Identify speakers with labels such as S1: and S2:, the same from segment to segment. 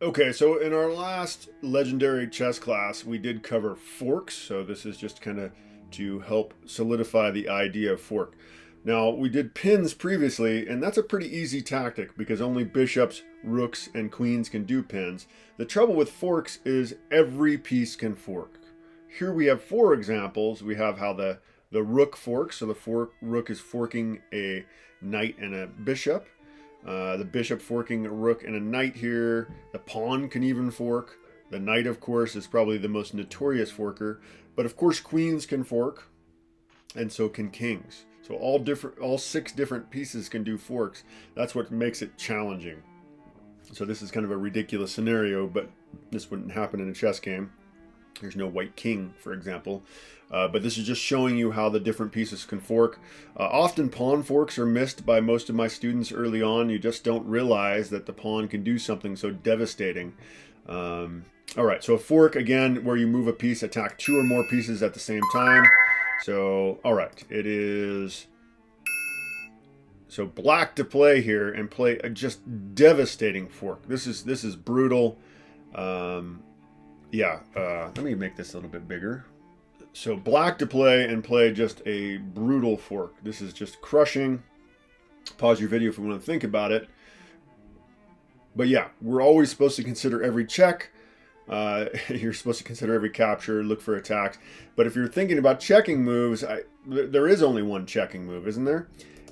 S1: Okay, so in our last legendary chess class, we did cover forks. So this is just kind of to help solidify the idea of fork. Now, we did pins previously, and that's a pretty easy tactic because only bishops, rooks, and queens can do pins. The trouble with forks is every piece can fork. Here we have four examples. We have how the rook forks. So rook is forking a knight and a bishop. The bishop forking a rook and a knight here. The pawn can even fork. The knight, of course, is probably the most notorious forker. But of course, queens can fork, and so can kings. So all six different pieces can do forks. That's what makes it challenging. So this is kind of a ridiculous scenario, but this wouldn't happen in a chess game. There's no white king, for example. But this is just showing you how the different pieces can fork. Often pawn forks are missed by most of my students early on. You just don't realize that the pawn can do something so devastating. All right, so a fork, again, where you move a piece, attack two or more pieces at the same time. So, all right, it is... So black to play here and play a just devastating fork. This is brutal. Let me make this a little bit bigger. So black to play and play just a brutal fork. This is just crushing. Pause your video if you want to think about it. But yeah, we're always supposed to consider every check. You're supposed to consider every capture, look for attacks. But if you're thinking about checking moves, there is only one checking move, isn't there?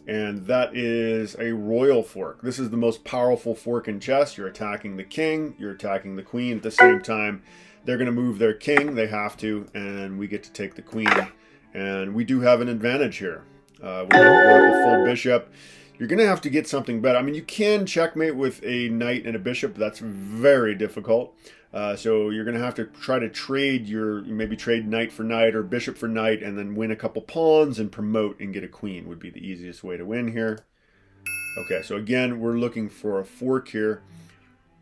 S1: And that is a royal fork. This is the most powerful fork in chess. You're attacking the king, you're attacking the queen at the same time. They're going to move their king, they have to, and we get to take the queen. And we do have an advantage here. We're up a full bishop. You're going to have to get something better. I mean, you can checkmate with a knight and a bishop, but that's very difficult. So you're going to have to try to maybe trade knight for knight or bishop for knight, and then win a couple pawns and promote and get a queen would be the easiest way to win here. Okay, so again, we're looking for a fork here.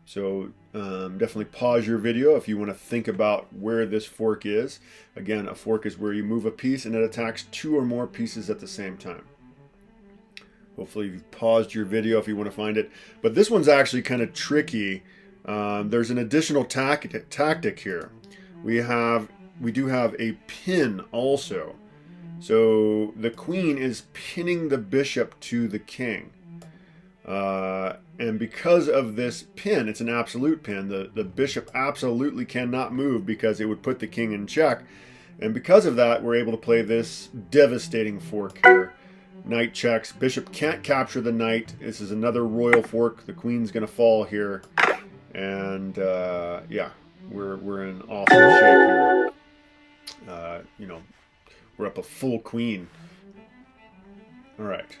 S1: So definitely pause your video if you want to think about where this fork is. Again, a fork is where you move a piece and it attacks two or more pieces at the same time. Hopefully you've paused your video if you want to find it. But this one's actually kind of tricky. There's an additional tactic here. We do have a pin also. So the queen is pinning the bishop to the king. And because of this pin, it's an absolute pin, the bishop absolutely cannot move because it would put the king in check. And because of that, we're able to play this devastating fork here. Knight checks, bishop can't capture the knight. This is another royal fork. The queen's going to fall here. And yeah, we're in awesome shape here. We're up a full queen. All right.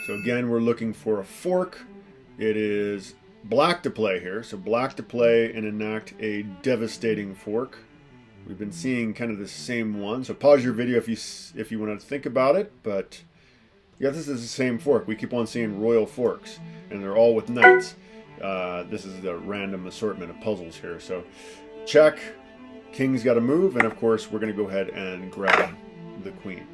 S1: So again, we're looking for a fork. It is black to play here. So black to play and enact a devastating fork. We've been seeing kind of the same one. So pause your video if you want to think about it. But yeah, this is the same fork. We keep on seeing royal forks, and they're all with knights. This is the random assortment of puzzles here. So check, king's got to move, and of course we're going to go ahead and grab the queen.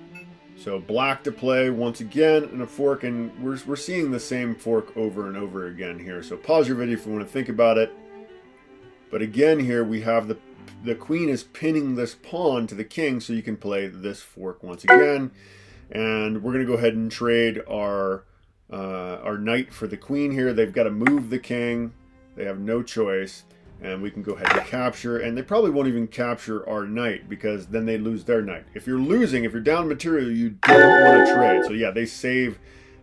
S1: So black to play once again and a fork, and we're seeing the same fork over and over again here. So pause your video if you want to think about it. But again here we have the queen is pinning this pawn to the king, so you can play this fork once again. And we're going to go ahead and trade our knight for the queen here. They've got to move the king. They have no choice. And we can go ahead and capture. And they probably won't even capture our knight because then they lose their knight. If you're down material, you don't want to trade. So yeah, they save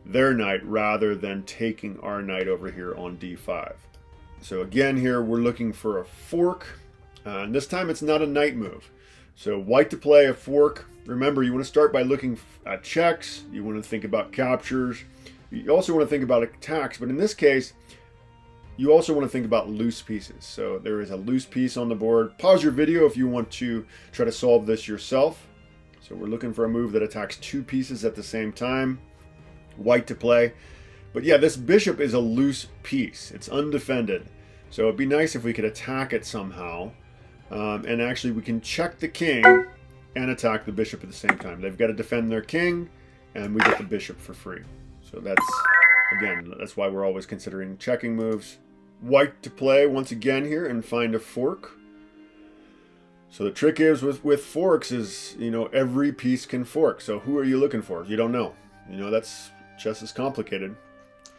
S1: their knight rather than taking our knight over here on d5. So again here, we're looking for a fork. And this time it's not a knight move. So white to play a fork. Remember, you want to start by looking at checks. You want to think about captures. You also want to think about attacks. But in this case, you also want to think about loose pieces. So there is a loose piece on the board. Pause your video if you want to try to solve this yourself. So we're looking for a move that attacks two pieces at the same time. White to play. But yeah, this bishop is a loose piece. It's undefended. So it'd be nice if we could attack it somehow. And actually we can check the king and attack the bishop at the same time. They've got to defend their king, and we get the bishop for free. So that's why we're always considering checking moves. white to play once again here and find a fork. So the trick is with forks is, you know, every piece can fork. So who are you looking for? You don't know. You know, that's chess is complicated.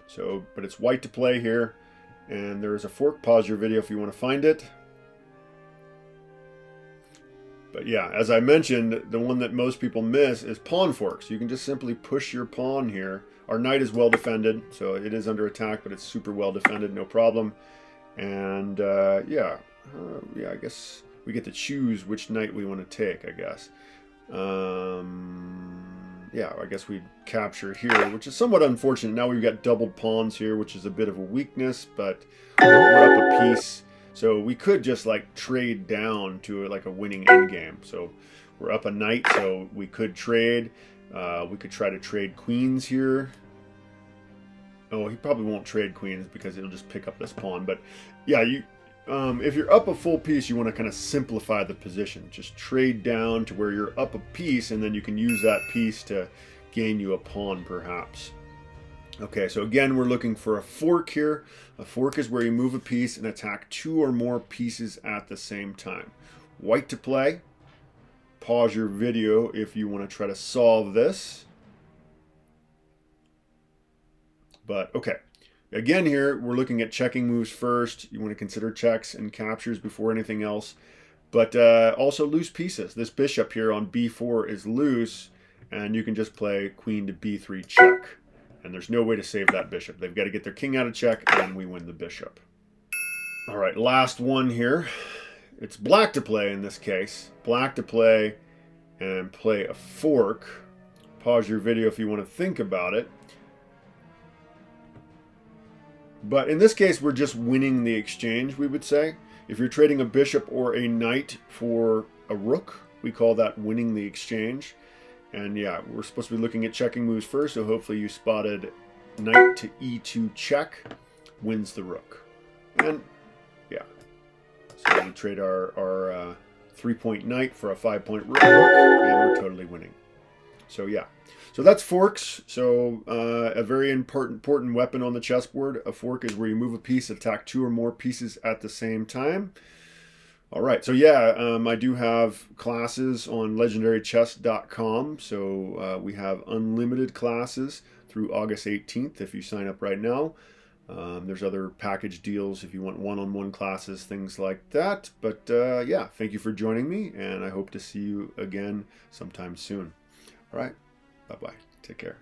S1: So, but it's white to play here. And there's a fork. Pause your video if you want to find it. But yeah, as I mentioned, the one that most people miss is pawn forks. You can just simply push your pawn here. Our knight is well defended, so it is under attack, but it's super well defended, no problem. And yeah, I guess we get to choose which knight we want to take, I guess. Yeah, I guess we'd capture here, which is somewhat unfortunate. Now we've got doubled pawns here, which is a bit of a weakness, but we're up a piece. So we could just like trade down to like a winning endgame. So we're up a knight, so we could trade. We could try to trade queens here. Oh, he probably won't trade queens because it'll just pick up this pawn. But yeah, if you're up a full piece, you want to kind of simplify the position. Just trade down to where you're up a piece, and then you can use that piece to gain you a pawn, perhaps. Okay, so again, we're looking for a fork here. A fork is where you move a piece and attack 2 or more pieces at the same time. White to play. Pause your video if you want to try to solve this. But okay, again here, we're looking at checking moves first. You want to consider checks and captures before anything else. But also loose pieces. This bishop here on b4 is loose, and you can just play queen to b3 check. And there's no way to save that bishop. They've got to get their king out of check, and we win the bishop. All right, last one here. It's black to play in this case. Black to play and play a fork. Pause your video if you want to think about it. But in this case, we're just winning the exchange, we would say. If you're trading a bishop or a knight for a rook, we call that winning the exchange. And yeah, we're supposed to be looking at checking moves first, so hopefully you spotted knight to e2 check wins the rook. And yeah, so we trade our 3-point knight for a 5-point rook, and we're totally winning. So yeah, so that's forks. So a very important weapon on the chessboard. A fork is where you move a piece, attack 2 or more pieces at the same time. All right, so yeah, I do have classes on legendarychess.com. So we have unlimited classes through August 18th if you sign up right now. There's other package deals if you want one-on-one classes, things like that. But yeah, thank you for joining me, and I hope to see you again sometime soon. All right, bye-bye. Take care.